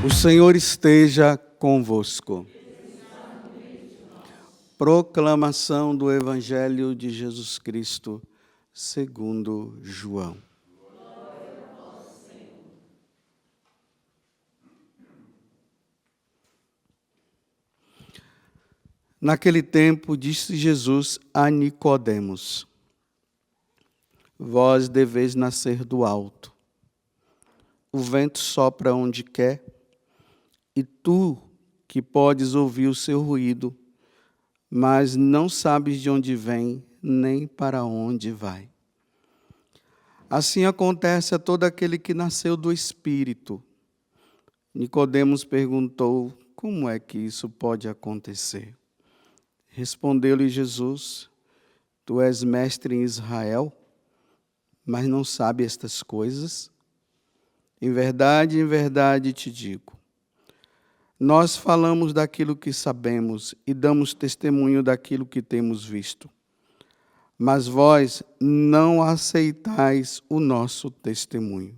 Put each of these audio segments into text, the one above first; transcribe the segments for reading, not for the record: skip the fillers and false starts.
O Senhor esteja convosco. Proclamação do Evangelho de Jesus Cristo, segundo João. Naquele tempo, disse Jesus a Nicodemos: Vós deveis nascer do alto. O vento sopra onde quer, e tu que podes ouvir o seu ruído, mas não sabes de onde vem, nem para onde vai. Assim acontece a todo aquele que nasceu do Espírito. Nicodemos perguntou: como é que isso pode acontecer? Respondeu-lhe Jesus: Tu és mestre em Israel, mas não sabes estas coisas? Em verdade te digo, nós falamos daquilo que sabemos e damos testemunho daquilo que temos visto. Mas vós não aceitais o nosso testemunho.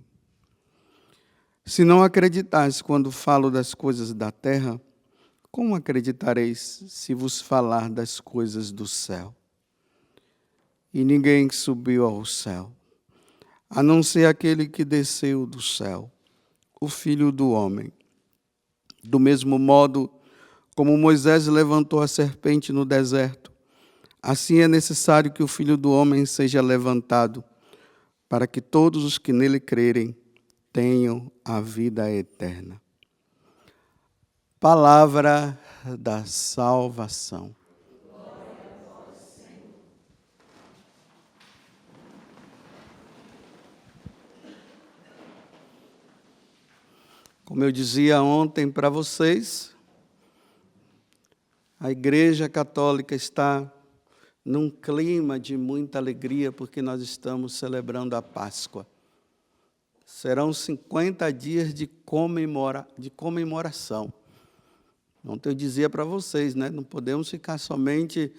Se não acreditais quando falo das coisas da terra, como acreditareis se vos falar das coisas do céu? E ninguém subiu ao céu, a não ser aquele que desceu do céu, o Filho do Homem. Do mesmo modo como Moisés levantou a serpente no deserto, assim é necessário que o Filho do Homem seja levantado, para que todos os que nele crerem tenham a vida eterna. Palavra da salvação. Como eu dizia ontem para vocês, a Igreja Católica está num clima de muita alegria porque nós estamos celebrando a Páscoa. Serão 50 dias de comemoração. Ontem eu dizia para vocês, né? Não podemos ficar somente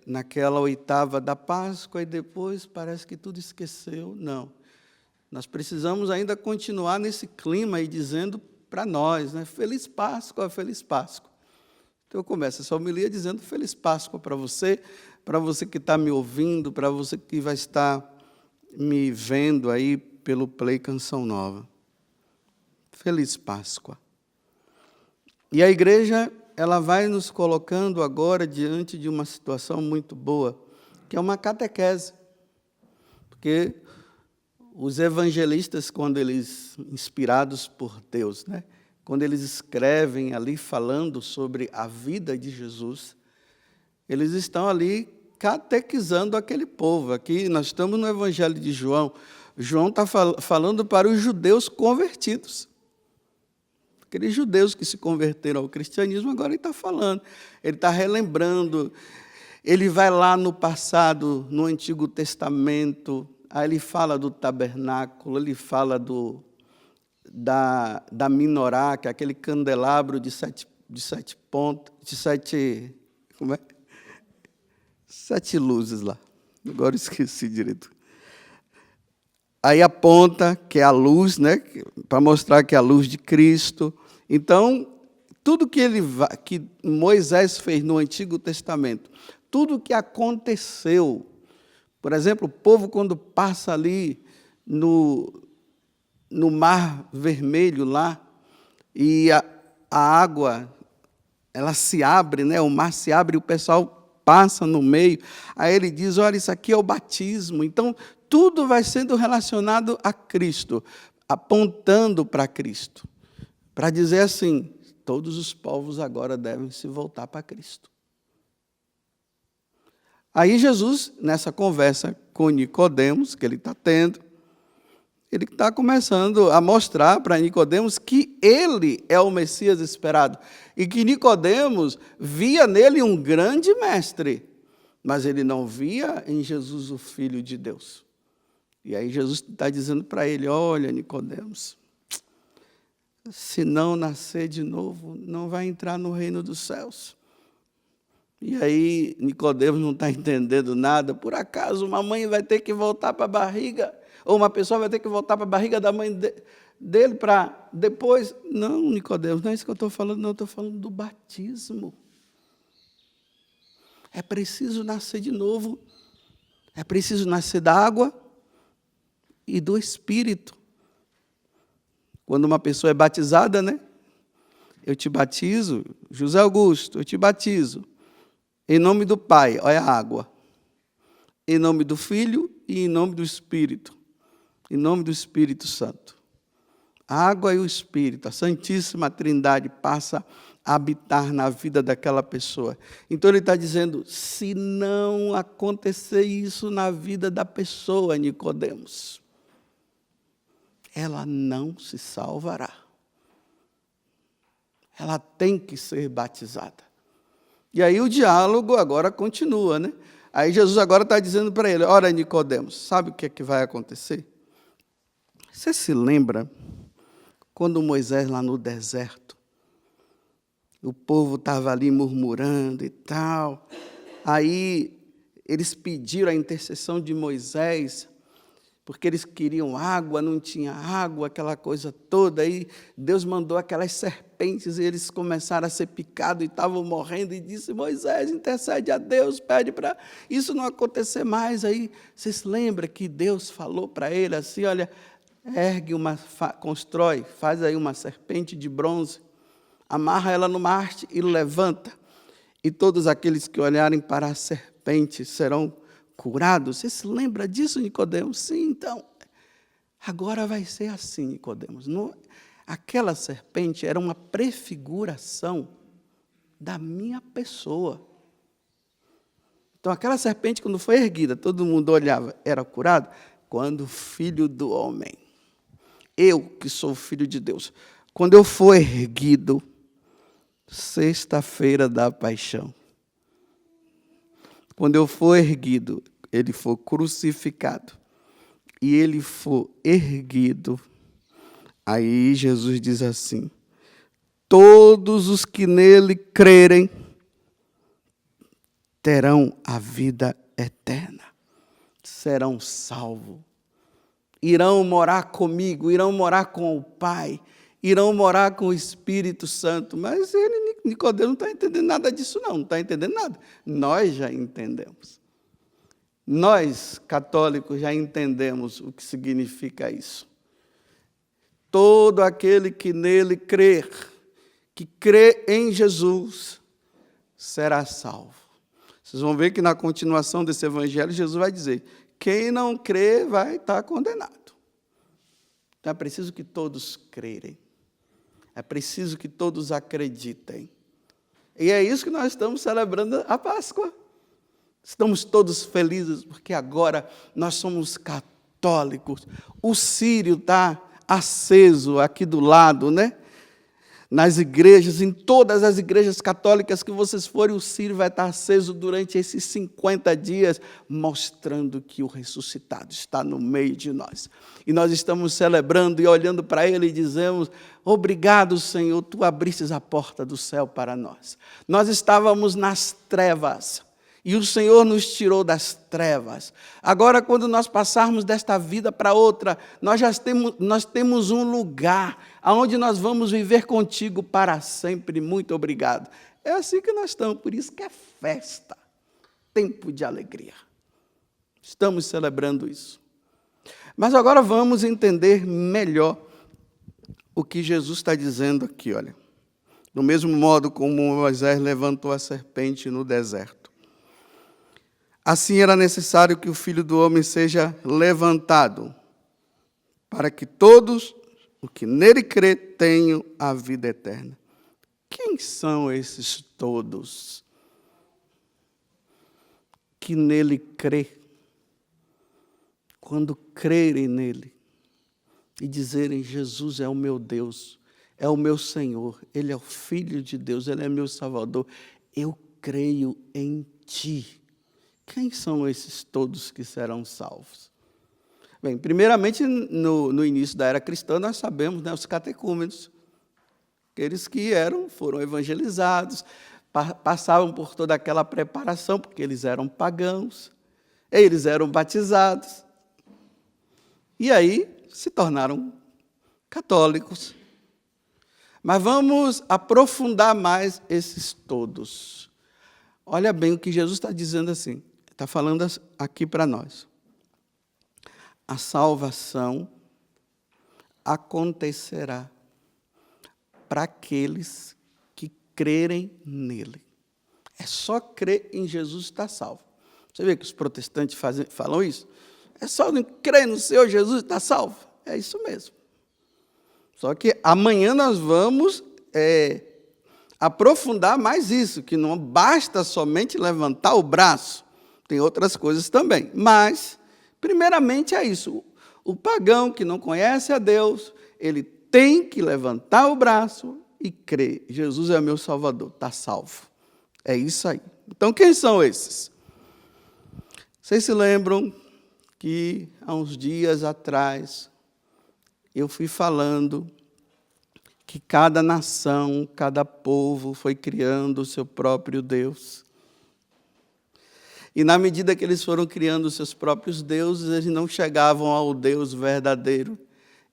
naquela oitava da Páscoa e depois parece que tudo esqueceu. Não. Nós precisamos ainda continuar nesse clima e dizendo para nós, né? Feliz Páscoa, Feliz Páscoa. Então eu começo essa homilia dizendo Feliz Páscoa para você que está me ouvindo, para você que vai estar me vendo aí pelo Play Canção Nova. Feliz Páscoa. E a igreja, ela vai nos colocando agora diante de uma situação muito boa, que é uma catequese. Porque os evangelistas, quando eles, inspirados por Deus, né, quando eles escrevem ali falando sobre a vida de Jesus, eles estão ali catequizando aquele povo. Aqui nós estamos no Evangelho de João. João está falando para os judeus convertidos. Aqueles judeus que se converteram ao cristianismo, agora ele está falando. Ele está relembrando. Ele vai lá no passado, no Antigo Testamento. Aí ele fala do tabernáculo, ele fala da menorá, que é aquele candelabro de sete pontos, como é? 7 luzes lá. Agora eu esqueci direito. Aí a ponta, que é a luz, né? Para mostrar que é a luz de Cristo. Então, tudo que Moisés fez no Antigo Testamento, tudo que aconteceu. Por exemplo, o povo, quando passa ali no Mar Vermelho, lá, e a água, ela se abre, né? O mar se abre e o pessoal passa no meio. Aí ele diz, olha, isso aqui é o batismo. Então, tudo vai sendo relacionado a Cristo, apontando para Cristo. Para dizer assim, todos os povos agora devem se voltar para Cristo. Aí Jesus, nessa conversa com Nicodemos, que ele está tendo, ele está começando a mostrar para Nicodemos que ele é o Messias esperado. E que Nicodemos via nele um grande mestre, mas ele não via em Jesus o Filho de Deus. E aí Jesus está dizendo para ele, olha, Nicodemos, se não nascer de novo, não vai entrar no reino dos céus. E aí Nicodemos não está entendendo nada. Por acaso uma mãe vai ter que voltar para a barriga? ou uma pessoa vai ter que voltar para a barriga da mãe dele para depois. Não, Nicodemos, não é isso que eu estou falando, não, eu estou falando do batismo. É preciso nascer de novo, é preciso nascer da água e do Espírito. Quando uma pessoa é batizada, né? Eu te batizo, José Augusto, eu te batizo. Em nome do Pai, olha a água. Em nome do Filho e em nome do Espírito. Em nome do Espírito Santo. A água e o Espírito, a Santíssima Trindade passa a habitar na vida daquela pessoa. Então ele está dizendo, se não acontecer isso na vida da pessoa, Nicodemos, ela não se salvará. Ela tem que ser batizada. E aí o diálogo agora continua, né? Aí Jesus agora está dizendo para ele, ora, Nicodemos, sabe o que é que vai acontecer? Você se lembra quando Moisés lá no deserto, o povo estava ali murmurando e tal, aí eles pediram a intercessão de Moisés, porque eles queriam água, não tinha água, aquela coisa toda. Aí Deus mandou aquelas serpentes e eles começaram a ser picados e estavam morrendo. E disse, Moisés, intercede a Deus, pede para isso não acontecer mais. Aí vocês lembram que Deus falou para ele assim, olha, constrói, faz aí uma serpente de bronze, amarra ela no mastro e levanta. E todos aqueles que olharem para a serpente serão curados. Você se lembra disso, Nicodemos? Sim, então, agora vai ser assim, Nicodemos. Aquela serpente era uma prefiguração da minha pessoa. Então, aquela serpente, quando foi erguida, todo mundo olhava, era curado? Quando o Filho do Homem, eu que sou filho de Deus, quando eu for erguido, sexta-feira da paixão, quando eu for erguido, ele for crucificado, e ele for erguido, aí Jesus diz assim, todos os que nele crerem, terão a vida eterna, serão salvos, irão morar comigo, irão morar com o Pai, irão morar com o Espírito Santo. Mas Nicodemo não está entendendo nada disso, não está entendendo nada. Nós já entendemos. Nós, católicos, já entendemos o que significa isso. Todo aquele que nele crer, que crê em Jesus, será salvo. Vocês vão ver que na continuação desse evangelho, Jesus vai dizer, quem não crê vai estar condenado. Então é preciso que todos crerem. É preciso que todos acreditem. E é isso que nós estamos celebrando a Páscoa. Estamos todos felizes porque agora nós somos católicos. O círio está aceso aqui do lado, né? Nas igrejas, em todas as igrejas católicas que vocês forem, o círio vai estar aceso durante esses 50 dias, mostrando que o ressuscitado está no meio de nós. E nós estamos celebrando e olhando para ele e dizemos, obrigado, Senhor, tu abristes a porta do céu para nós. Nós estávamos nas trevas, e o Senhor nos tirou das trevas. Agora, quando nós passarmos desta vida para outra, nós temos um lugar onde nós vamos viver contigo para sempre. Muito obrigado. É assim que nós estamos, por isso que é festa, tempo de alegria. Estamos celebrando isso. Mas agora vamos entender melhor o que Jesus está dizendo aqui, olha. Do mesmo modo como Moisés levantou a serpente no deserto. Assim era necessário que o Filho do Homem seja levantado, para que todos os que nele crê tenham a vida eterna. Quem são esses todos que nele crê? Quando crerem nele e dizerem, Jesus é o meu Deus, é o meu Senhor, Ele é o Filho de Deus, Ele é meu Salvador, eu creio em Ti. Quem são esses todos que serão salvos? Bem, primeiramente, no início da era cristã, nós sabemos, né, os catecúmenos, aqueles que foram evangelizados, passavam por toda aquela preparação, porque eles eram pagãos, eles eram batizados. E aí se tornaram católicos. Mas vamos aprofundar mais esses todos. Olha bem o que Jesus está dizendo assim. Está falando aqui para nós. A salvação acontecerá para aqueles que crerem nele. É só crer em Jesus e estar salvo. Você vê que os protestantes falam isso? É só crer no Senhor Jesus e estar salvo. É isso mesmo. Só que amanhã nós vamos aprofundar mais isso, que não basta somente levantar o braço, tem outras coisas também. Mas, primeiramente, é isso. O pagão que não conhece a Deus, ele tem que levantar o braço e crer. Jesus é meu Salvador, está salvo. É isso aí. Então, quem são esses? Vocês se lembram que há uns dias atrás eu fui falando que cada nação, cada povo foi criando o seu próprio Deus. E na medida que eles foram criando os seus próprios deuses, eles não chegavam ao Deus verdadeiro.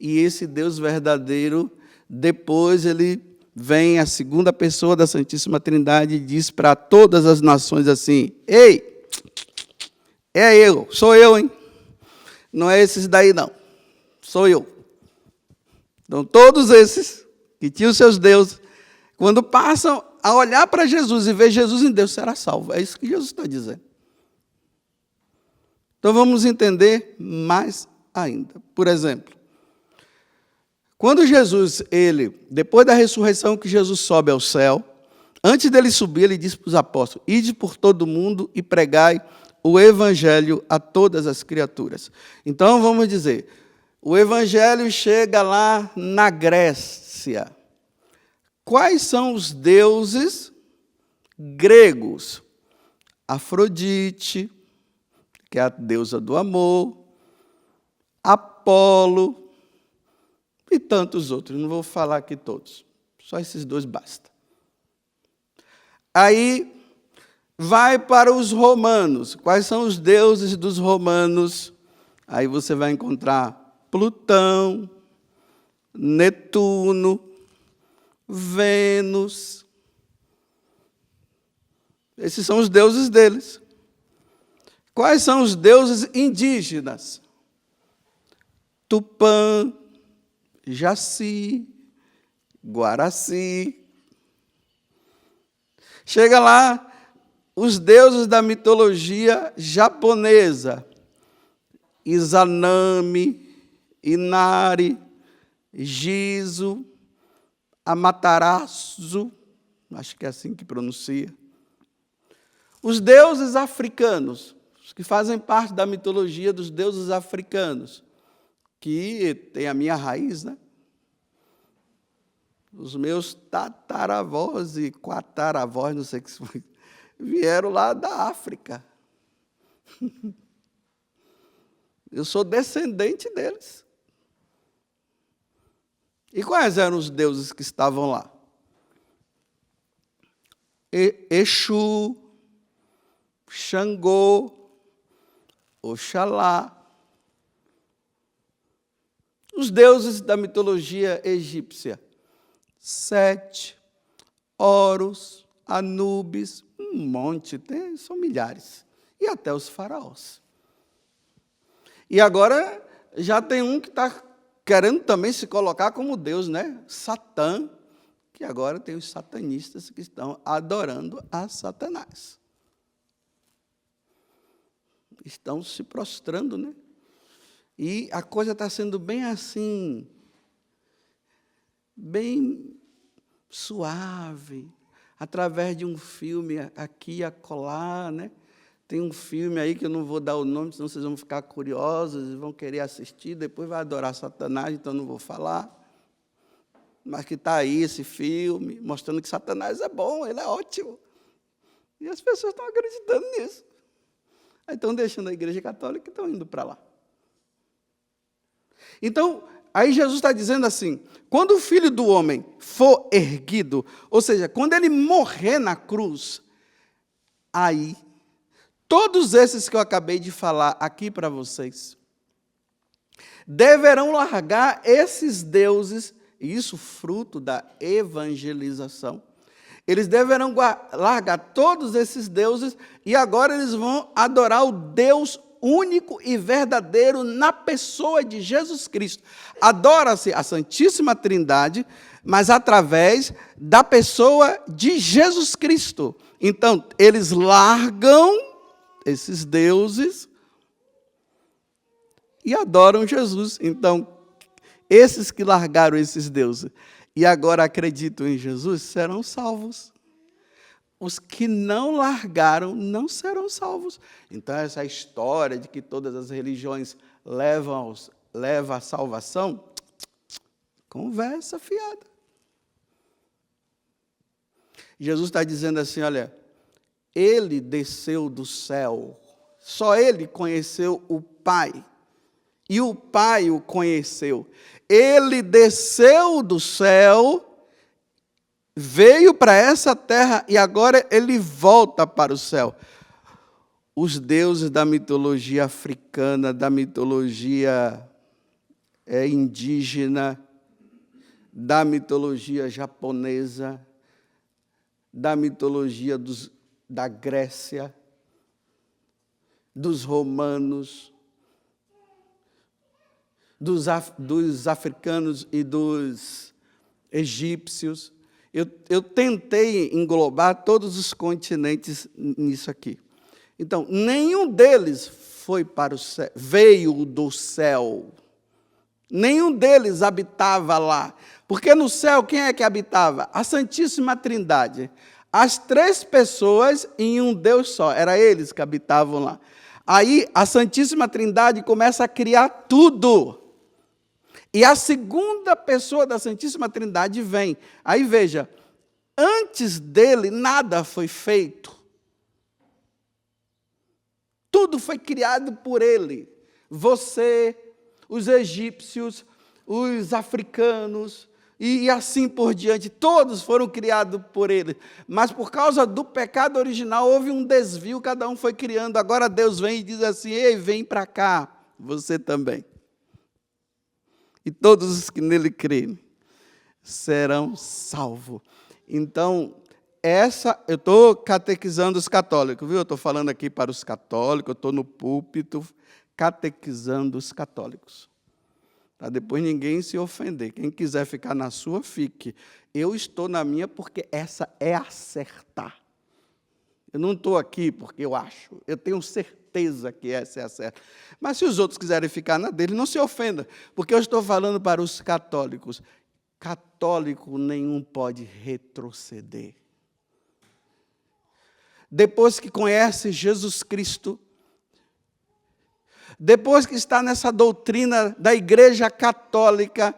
E esse Deus verdadeiro, depois ele vem a segunda pessoa da Santíssima Trindade e diz para todas as nações assim: ei, sou eu, hein? Não é esses daí não, sou eu. Então todos esses que tinham seus deuses, quando passam a olhar para Jesus e ver Jesus em Deus, será salvo. É isso que Jesus está dizendo. Então vamos entender mais ainda. Por exemplo, quando Jesus, depois da ressurreição que Jesus sobe ao céu, antes dele subir, ele disse para os apóstolos: ide por todo o mundo e pregai o evangelho a todas as criaturas. Então vamos dizer, o evangelho chega lá na Grécia. Quais são os deuses gregos? Afrodite, que é a deusa do amor, Apolo e tantos outros. Não vou falar aqui todos, só esses dois basta. Aí vai para os romanos. Quais são os deuses dos romanos? Aí você vai encontrar Plutão, Netuno, Vênus. Esses são os deuses deles. Quais são os deuses indígenas? Tupã, Jaci, Guaraci. Chega lá, os deuses da mitologia japonesa: Izanami, Inari, Giso, Amaterasu, acho que é assim que pronuncia. Os deuses africanos, os que fazem parte da mitologia dos deuses africanos, que tem a minha raiz, né? Os meus tataravós e quataravós, não sei o que foi, vieram lá da África. Eu sou descendente deles. E quais eram os deuses que estavam lá? Exu, Xangô, Oxalá. Os deuses da mitologia egípcia: Sete, Horus, Anubis, um monte, são milhares. E até os faraós. E agora já tem um que está querendo também se colocar como Deus, né? Satã, que agora tem os satanistas que estão adorando a Satanás. Estão se prostrando, né? E a coisa está sendo bem assim, bem suave, através de um filme aqui e acolá, né? Tem um filme aí que eu não vou dar o nome, senão vocês vão ficar curiosos e vão querer assistir, depois vai adorar Satanás, então não vou falar. Mas que está aí esse filme, mostrando que Satanás é bom, ele é ótimo. E as pessoas estão acreditando nisso. Aí estão deixando a Igreja Católica e estão indo para lá. Então, aí Jesus está dizendo assim: quando o Filho do Homem for erguido, ou seja, quando ele morrer na cruz, aí, todos esses que eu acabei de falar aqui para vocês, deverão largar esses deuses, e isso fruto da evangelização. Eles deverão largar todos esses deuses e agora eles vão adorar o Deus único e verdadeiro na pessoa de Jesus Cristo. Adora-se a Santíssima Trindade, mas através da pessoa de Jesus Cristo. Então, eles largam esses deuses e adoram Jesus. Então, esses que largaram esses deuses e agora acreditam em Jesus serão salvos. Os que não largaram não serão salvos. Então, essa história de que todas as religiões levam à salvação, conversa fiada. Jesus está dizendo assim, olha, ele desceu do céu, só ele conheceu o Pai, e o Pai o conheceu. Ele desceu do céu, veio para essa terra e agora ele volta para o céu. Os deuses da mitologia africana, da mitologia indígena, da mitologia japonesa, da mitologia da Grécia, dos romanos, dos africanos e dos egípcios. Eu tentei englobar todos os continentes nisso aqui. Então, nenhum deles foi para o céu, veio do céu. Nenhum deles habitava lá. Porque no céu, quem é que habitava? A Santíssima Trindade. As três pessoas em um Deus só. Era eles que habitavam lá. Aí, a Santíssima Trindade começa a criar tudo. E a segunda pessoa da Santíssima Trindade vem. Aí veja, antes dele nada foi feito. Tudo foi criado por ele. Você, os egípcios, os africanos e assim por diante. Todos foram criados por ele. Mas por causa do pecado original houve um desvio, cada um foi criando. Agora Deus vem e diz assim, ei, vem para cá, você também. E todos os que nele crerem serão salvos. Então, eu estou catequizando os católicos, viu? Eu estou falando aqui para os católicos, eu estou no púlpito catequizando os católicos. Para depois ninguém se ofender. Quem quiser ficar na sua, fique. Eu estou na minha porque essa é a certa. Eu não estou aqui porque eu acho. Eu tenho certeza que essa é a certa. Mas se os outros quiserem ficar na dele, não se ofenda, porque eu estou falando para os católicos. Católico nenhum pode retroceder. Depois que conhece Jesus Cristo, depois que está nessa doutrina da Igreja Católica,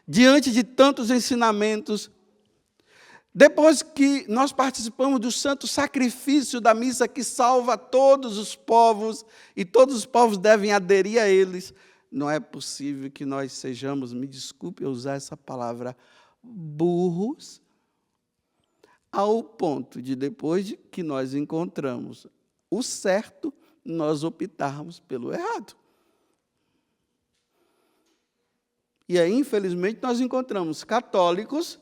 diante de tantos ensinamentos, depois que nós participamos do santo sacrifício da missa que salva todos os povos, e todos os povos devem aderir a eles, não é possível que nós sejamos, me desculpe eu usar essa palavra, burros, ao ponto de, depois de que nós encontramos o certo, nós optarmos pelo errado. E aí, infelizmente, nós encontramos católicos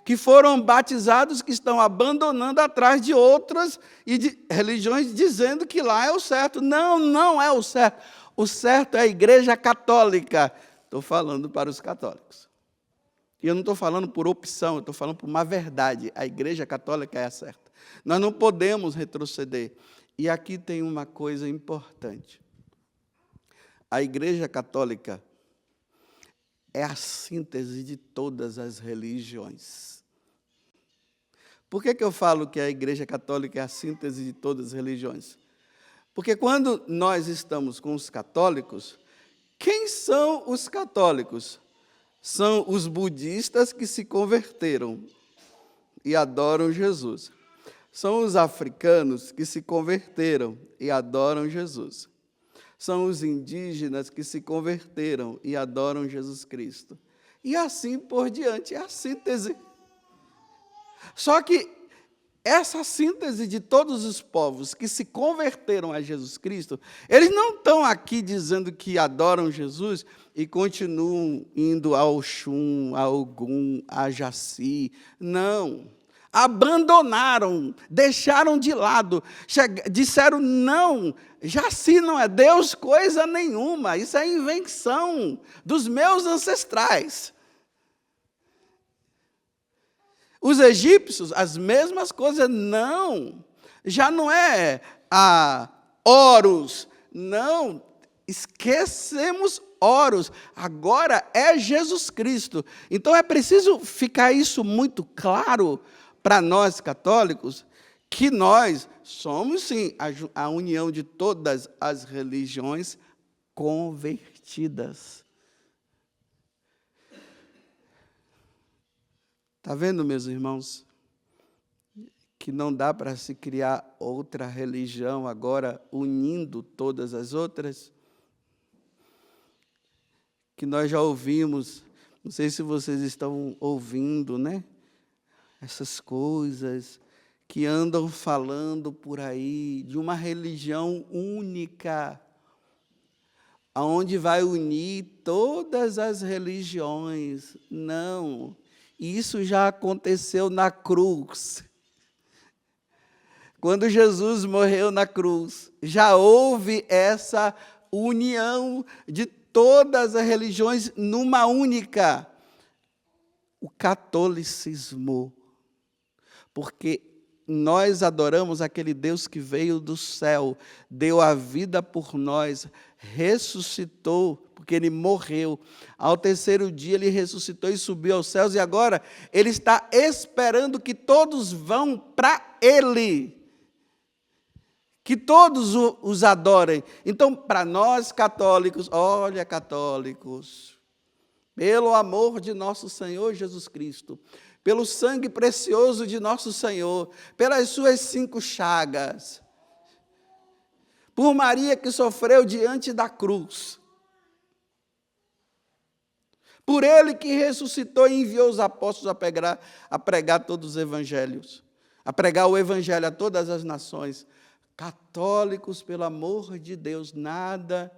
que foram batizados, que estão abandonando atrás de outras e de religiões, dizendo que lá é o certo. Não, não é o certo. O certo é a Igreja Católica. Estou falando para os católicos. E eu não estou falando por opção, eu estou falando por uma verdade. A Igreja Católica é a certa. Nós não podemos retroceder. E aqui tem uma coisa importante. A Igreja Católica é a síntese de todas as religiões. Por que eu falo que a Igreja Católica é a síntese de todas as religiões? Porque quando nós estamos com os católicos, quem são os católicos? São os budistas que se converteram e adoram Jesus. São os africanos que se converteram e adoram Jesus. São os indígenas que se converteram e adoram Jesus Cristo. E assim por diante, é a síntese. Só que essa síntese de todos os povos que se converteram a Jesus Cristo, eles não estão aqui dizendo que adoram Jesus e continuam indo a Oxum, a Ogum, a Jaci. Não. Abandonaram, deixaram de lado, disseram, não, Jaci não é Deus coisa nenhuma, isso é invenção dos meus ancestrais. Os egípcios, as mesmas coisas, não, já não é a Horus, não, esquecemos Horus, agora é Jesus Cristo. Então é preciso ficar isso muito claro para nós católicos, que nós somos sim a união de todas as religiões convertidas. Está vendo, meus irmãos, que não dá para se criar outra religião agora unindo todas as outras? Que nós já ouvimos, não sei se vocês estão ouvindo, né? Essas coisas que andam falando por aí de uma religião única, aonde vai unir todas as religiões. Não. Isso já aconteceu na cruz. Quando Jesus morreu na cruz, já houve essa união de todas as religiões numa única. O catolicismo. Porque nós adoramos aquele Deus que veio do céu, deu a vida por nós, ressuscitou, porque Ele morreu. Ao terceiro dia Ele ressuscitou e subiu aos céus, e agora Ele está esperando que todos vão para Ele, que todos os adorem. Então, para nós católicos, olha, católicos, pelo amor de nosso Senhor Jesus Cristo, pelo sangue precioso de nosso Senhor, pelas suas 5 chagas, por Maria que sofreu diante da cruz, por Ele que ressuscitou e enviou os apóstolos a pregar todos os evangelhos, a pregar o evangelho a todas as nações. Católicos, pelo amor de Deus, nada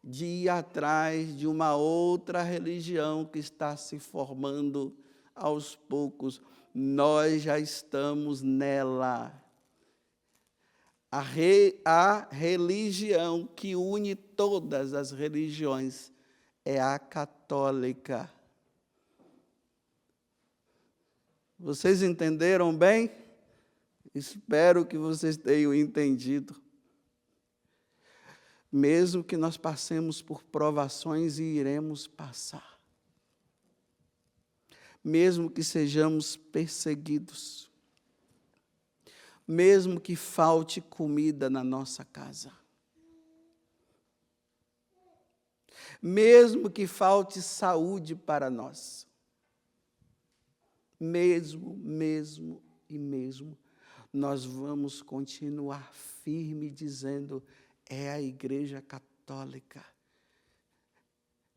de ir atrás de uma outra religião que está se formando aos poucos. Nós já estamos nela. A religião que une todas as religiões é a católica. Vocês entenderam bem? Espero que vocês tenham entendido. Mesmo que nós passemos por provações, e iremos passar. Mesmo que sejamos perseguidos, mesmo que falte comida na nossa casa, mesmo que falte saúde para nós, mesmo, nós vamos continuar firme dizendo, é a Igreja Católica.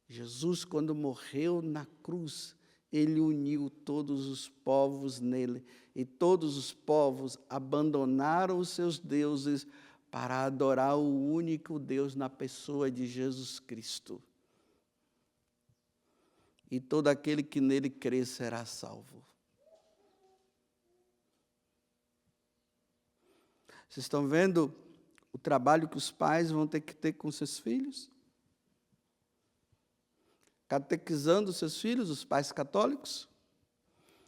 Jesus, quando morreu na cruz, Ele uniu todos os povos nele, e todos os povos abandonaram os seus deuses para adorar o único Deus na pessoa de Jesus Cristo. E todo aquele que nele crê será salvo. Vocês estão vendo o trabalho que os pais vão ter que ter com seus filhos? Catequizando seus filhos, os pais católicos?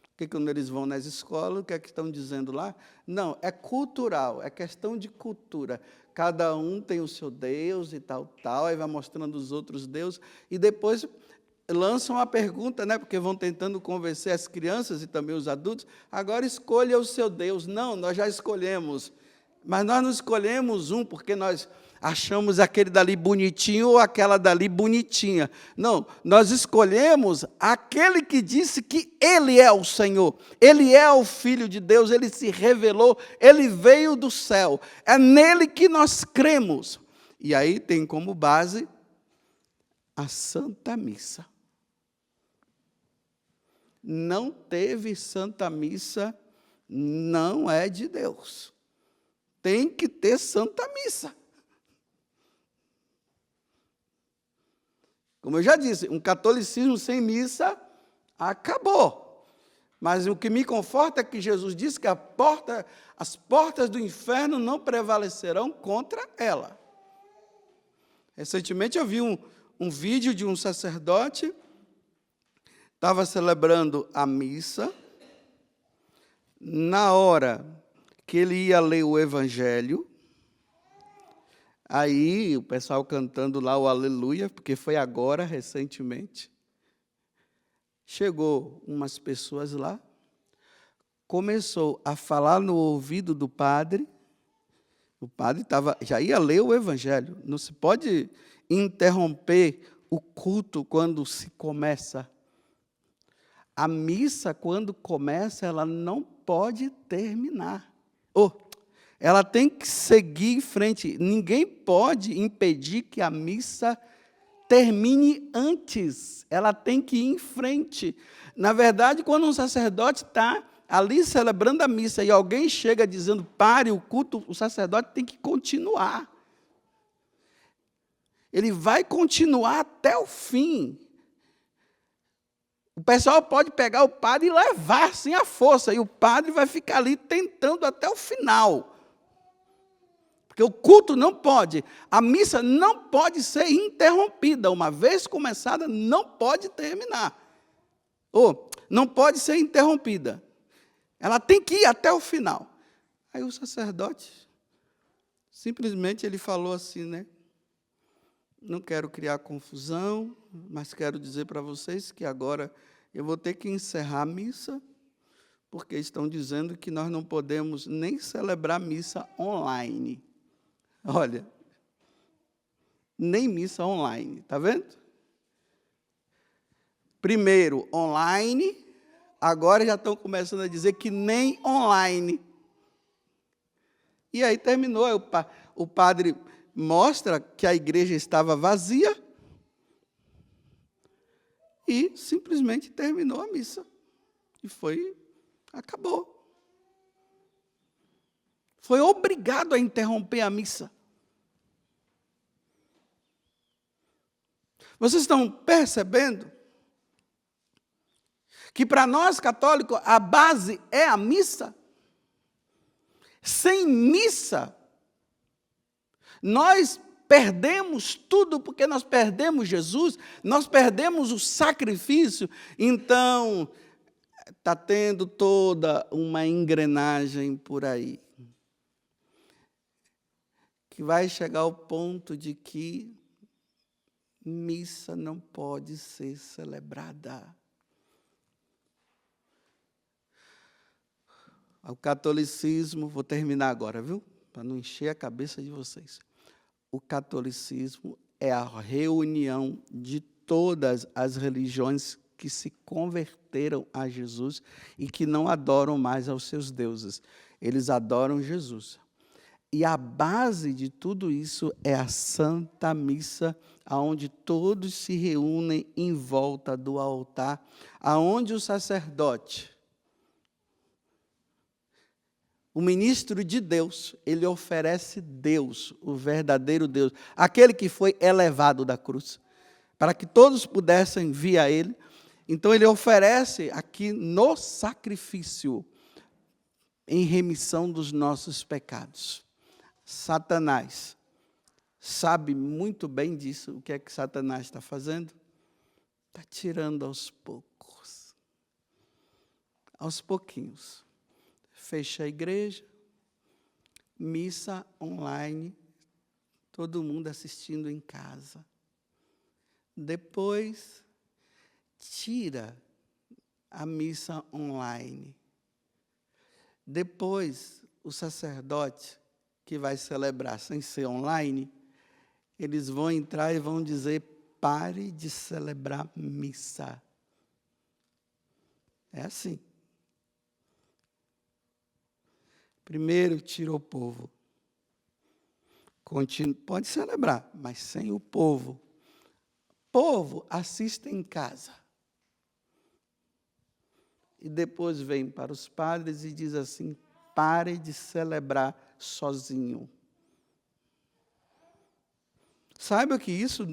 Porque quando eles vão nas escolas, o que é que estão dizendo lá? Não, é cultural, é questão de cultura. Cada um tem o seu Deus e tal, aí vai mostrando os outros deuses, e depois lançam a pergunta, né, porque vão tentando convencer as crianças e também os adultos, agora escolha o seu Deus. Não, nós já escolhemos, mas nós não escolhemos um porque nós achamos aquele dali bonitinho ou aquela dali bonitinha. Não, nós escolhemos aquele que disse que Ele é o Senhor, Ele é o Filho de Deus, Ele se revelou, Ele veio do céu, é nele que nós cremos. E aí tem como base a Santa Missa. Não teve Santa Missa não é de Deus. Tem que ter Santa Missa. Como eu já disse, um catolicismo sem missa acabou. Mas o que me conforta é que Jesus disse que as portas do inferno não prevalecerão contra ela. Recentemente eu vi um vídeo de um sacerdote, estava celebrando a missa, na hora que ele ia ler o Evangelho, aí o pessoal cantando lá o Aleluia, porque foi agora, recentemente, chegou umas pessoas lá, começou a falar no ouvido do padre, o padre já ia ler o Evangelho, não se pode interromper o culto quando se começa. A missa, quando começa, ela não pode terminar. Ela tem que seguir em frente. Ninguém pode impedir que a missa termine antes. Ela tem que ir em frente. Na verdade, quando um sacerdote está ali celebrando a missa e alguém chega dizendo pare o culto, o sacerdote tem que continuar. Ele vai continuar até o fim. O pessoal pode pegar o padre e levar sem a força, e o padre vai ficar ali tentando até o final. Porque o culto não pode, a missa não pode ser interrompida. Uma vez começada, não pode terminar. Não pode ser interrompida. Ela tem que ir até o final. Aí o sacerdote, simplesmente ele falou assim, né? Não quero criar confusão, mas quero dizer para vocês que agora eu vou ter que encerrar a missa, porque estão dizendo que nós não podemos nem celebrar missa online. Olha, nem missa online, está vendo? Primeiro, online, agora já estão começando a dizer que nem online. E aí terminou, o padre mostra que a igreja estava vazia e simplesmente terminou a missa. E acabou. Foi obrigado a interromper a missa. Vocês estão percebendo que para nós católicos a base é a missa? Sem missa, nós perdemos tudo, porque nós perdemos Jesus, nós perdemos o sacrifício. Então, está tendo toda uma engrenagem por aí, que vai chegar ao ponto de que missa não pode ser celebrada. O catolicismo, vou terminar agora, viu? Para não encher a cabeça de vocês. O catolicismo é a reunião de todas as religiões que se converteram a Jesus e que não adoram mais aos seus deuses. Eles adoram Jesus. E a base de tudo isso é a Santa Missa, onde todos se reúnem em volta do altar, aonde o sacerdote, o ministro de Deus, ele oferece Deus, o verdadeiro Deus, aquele que foi elevado da cruz, para que todos pudessem vir a ele. Então, ele oferece aqui no sacrifício, em remissão dos nossos pecados. Satanás sabe muito bem disso. O que é que Satanás está fazendo? Está tirando aos poucos. Aos pouquinhos. Fecha a igreja, missa online, todo mundo assistindo em casa. Depois, tira a missa online. Depois, o sacerdote que vai celebrar sem ser online, eles vão entrar e vão dizer, pare de celebrar missa. É assim. Primeiro, tira o povo. Pode celebrar, mas sem o povo. Povo, assista em casa. e depois vem para os padres e diz assim: pare de celebrar sozinho. Saiba que isso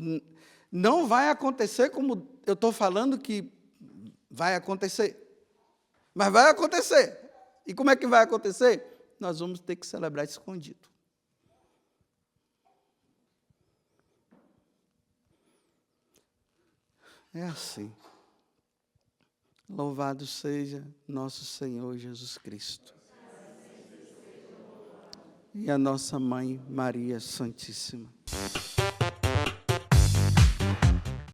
não vai acontecer como eu estou falando que vai acontecer. Mas vai acontecer. E como é que vai acontecer? Nós vamos ter que celebrar escondido. É assim. Louvado seja nosso Senhor Jesus Cristo. E a nossa Mãe Maria Santíssima.